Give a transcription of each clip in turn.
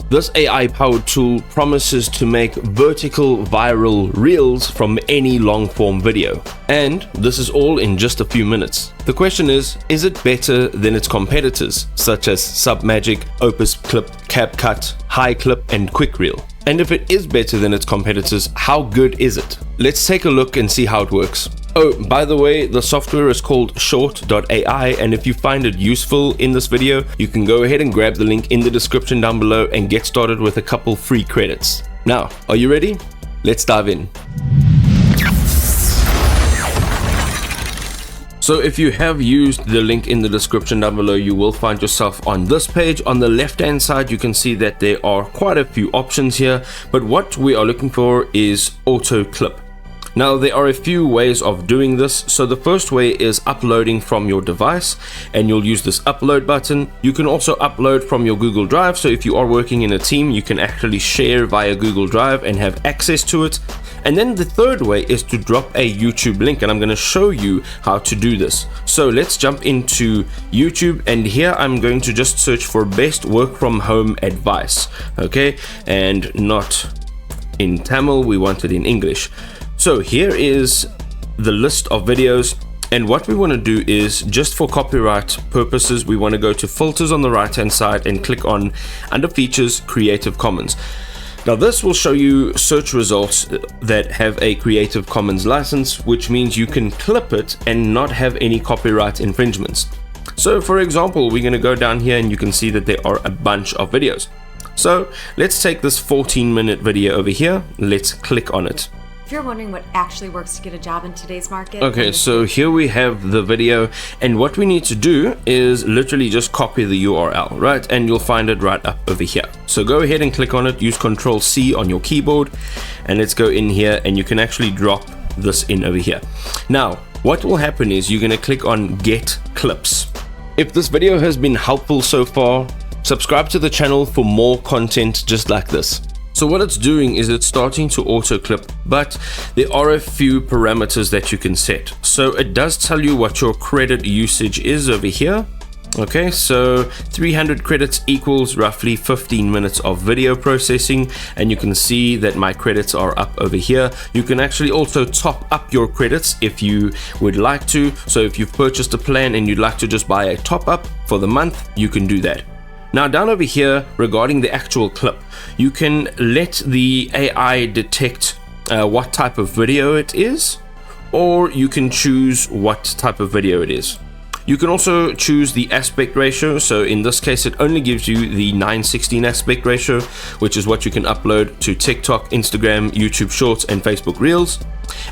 This AI-powered tool promises to make vertical viral reels from any long-form video. And this is all in just a few minutes. The question is it better than its competitors, such as Submagic, Opus Clip, CapCut, HiClip, and QuickReel? And if it is better than its competitors, how good is it? Let's take a look and see how it works. Oh, by the way, the software is called Short.ai, and if you find it useful in this video, you can go ahead and grab the link in the description down below and get started with a couple free credits. Now, are you ready? Let's dive in. So if you have used the link in the description down below, you will find yourself on this page. On the left hand side, you can see that there are quite a few options here, but what we are looking for is auto clip. Now, there are a few ways of doing this. So the first way is uploading from your device, and you'll use this upload button. You can also upload from your Google Drive. So if you are working in a team, you can actually share via Google Drive and have access to it. And then the third way is to drop a YouTube link, and I'm going to show you how to do this. So let's jump into YouTube, and here I'm going to just search for best work from home advice. Okay, and not in Tamil, we want it in English. So here is the list of videos, and what we want to do is, just for copyright purposes, we want to go to filters on the right hand side and click on under features, Creative Commons. Now this will show you search results that have a Creative Commons license, which means you can clip it and not have any copyright infringements. So for example, we're going to go down here and you can see that there are a bunch of videos. So let's take this 14-minute video over here. Let's click on it. If you're wondering what actually works to get a job in today's market. Okay, so here we have the video, and what we need to do is literally just copy the URL, right? And you'll find it right up over here. So go ahead and click on it, use Control-C on your keyboard, and let's go in here, and you can actually drop this in over here. Now, what will happen is you're gonna click on Get Clips. If this video has been helpful so far, subscribe to the channel for more content just like this. So what it's doing is it's starting to auto clip, but there are a few parameters that you can set. So it does tell you what your credit usage is over here. Okay, so 300 credits equals roughly 15 minutes of video processing, and you can see that my credits are up over here. You can actually also top up your credits if you would like to. So if you've purchased a plan and you'd like to just buy a top up for the month, you can do that. Now down over here, regarding the actual clip, you can let the AI detect what type of video it is, or you can choose what type of video it is. You can also choose the aspect ratio. So in this case, it only gives you the 9:16 aspect ratio, which is what you can upload to TikTok, Instagram, YouTube Shorts, and Facebook Reels.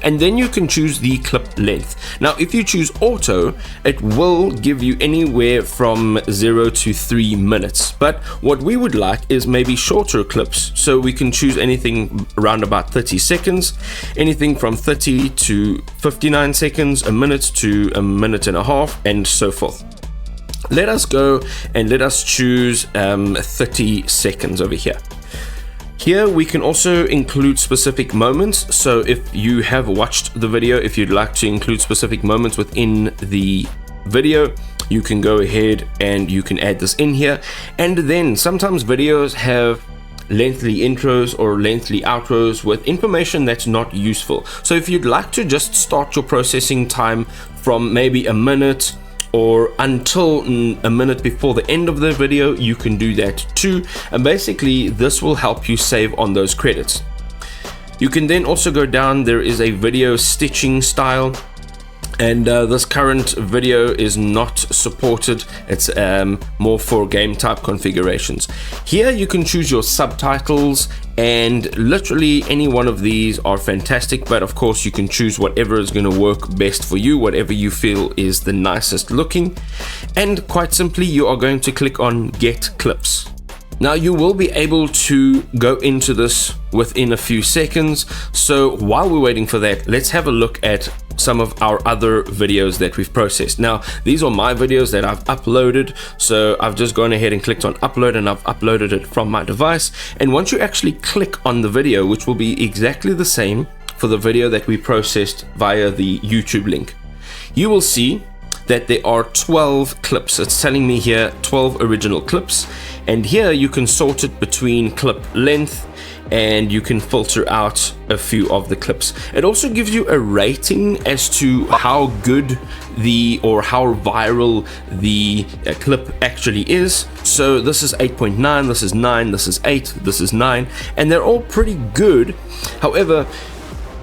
And then you can choose the clip length. Now, if you choose auto, it will give you anywhere from 0 to 3 minutes. But what we would like is maybe shorter clips. So we can choose anything around about 30 seconds, anything from 30 to 59 seconds, a minute to a minute and a half, and so forth. Let us go and let us choose 30 seconds over here. Here we can also include specific moments. So if you have watched the video, if you'd like to include specific moments within the video, you can go ahead and you can add this in here. And then sometimes videos have lengthy intros or lengthy outros with information that's not useful. So if you'd like to just start your processing time from maybe a minute or until a minute before the end of the video, you can do that too. And basically this will help you save on those credits. You can then also go down, there is a video stitching style, and this current video is not supported. It's more for game type configurations. Here you can choose your subtitles, and literally any one of these are fantastic, but of course you can choose whatever is going to work best for you, whatever you feel is the nicest looking. And quite simply, you are going to click on Get Clips. Now you will be able to go into this within a few seconds. So while we're waiting for that, let's have a look at some of our other videos that we've processed. Now these are my videos that I've uploaded, so I've just gone ahead and clicked on upload, and I've uploaded it from my device. And once you actually click on the video, which will be exactly the same for the video that we processed via the YouTube link, you will see that there are 12 clips. It's telling me here 12 original clips, and here you can sort it between clip length, and you can filter out a few of the clips. It also gives you a rating as to how good or how viral the clip actually is. So this is 8.9, this is 9, this is 8, this is 9, and they're all pretty good. However,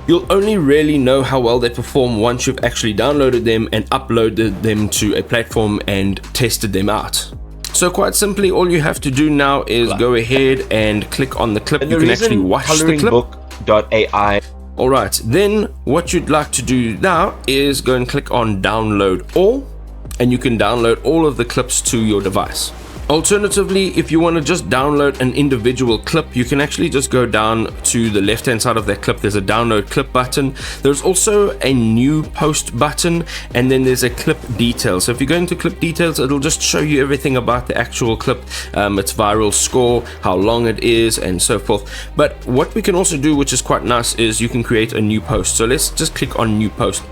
you'll only really know how well they perform once you've actually downloaded them and uploaded them to a platform and tested them out. So quite simply, all you have to do now is go ahead and click on the clip. You can actually watch the clip. Book.ai. Alright, then what you'd like to do now is go and click on download all, and you can download all of the clips to your device. Alternatively, if you want to just download an individual clip, you can actually just go down to the left hand side of that clip. There's a download clip button. There's also a new post button, and then there's a clip details. So if you go into clip details, it'll just show you everything about the actual clip, its viral score, how long it is, and so forth. But what we can also do, which is quite nice, is you can create a new post. So let's just click on new post.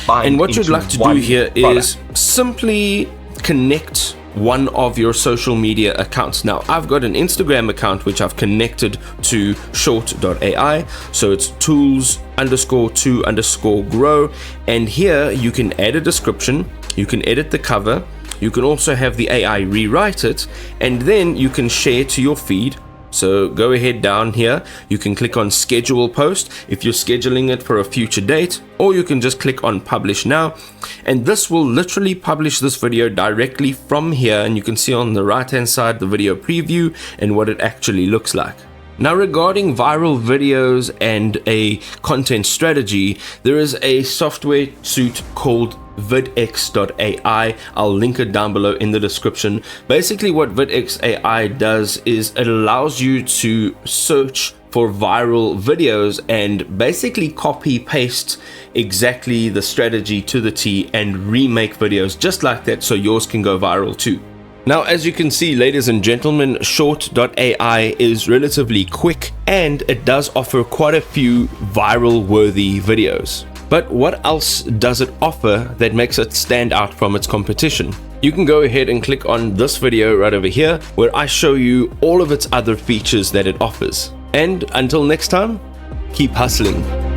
And what you'd like to do here is simply connect one of your social media accounts. Now, I've got an Instagram account which I've connected to Short.ai, so it's tools_to_grow, and here you can add a description, you can edit the cover, you can also have the AI rewrite it, and then you can share to your feed. So go ahead down here, you can click on schedule post if you're scheduling it for a future date, or you can just click on publish now, and this will literally publish this video directly from here, and you can see on the right hand side the video preview and what it actually looks like. Now, regarding viral videos and a content strategy, there is a software suite called vidx.ai. I'll link it down below in the description. Basically what vidx.ai does is it allows you to search for viral videos and basically copy paste exactly the strategy to the T and remake videos just like that, so yours can go viral too. Now, as you can see, ladies and gentlemen, Short.ai is relatively quick and it does offer quite a few viral worthy videos. But what else does it offer that makes it stand out from its competition? You can go ahead and click on this video right over here where I show you all of its other features that it offers. And until next time, keep hustling.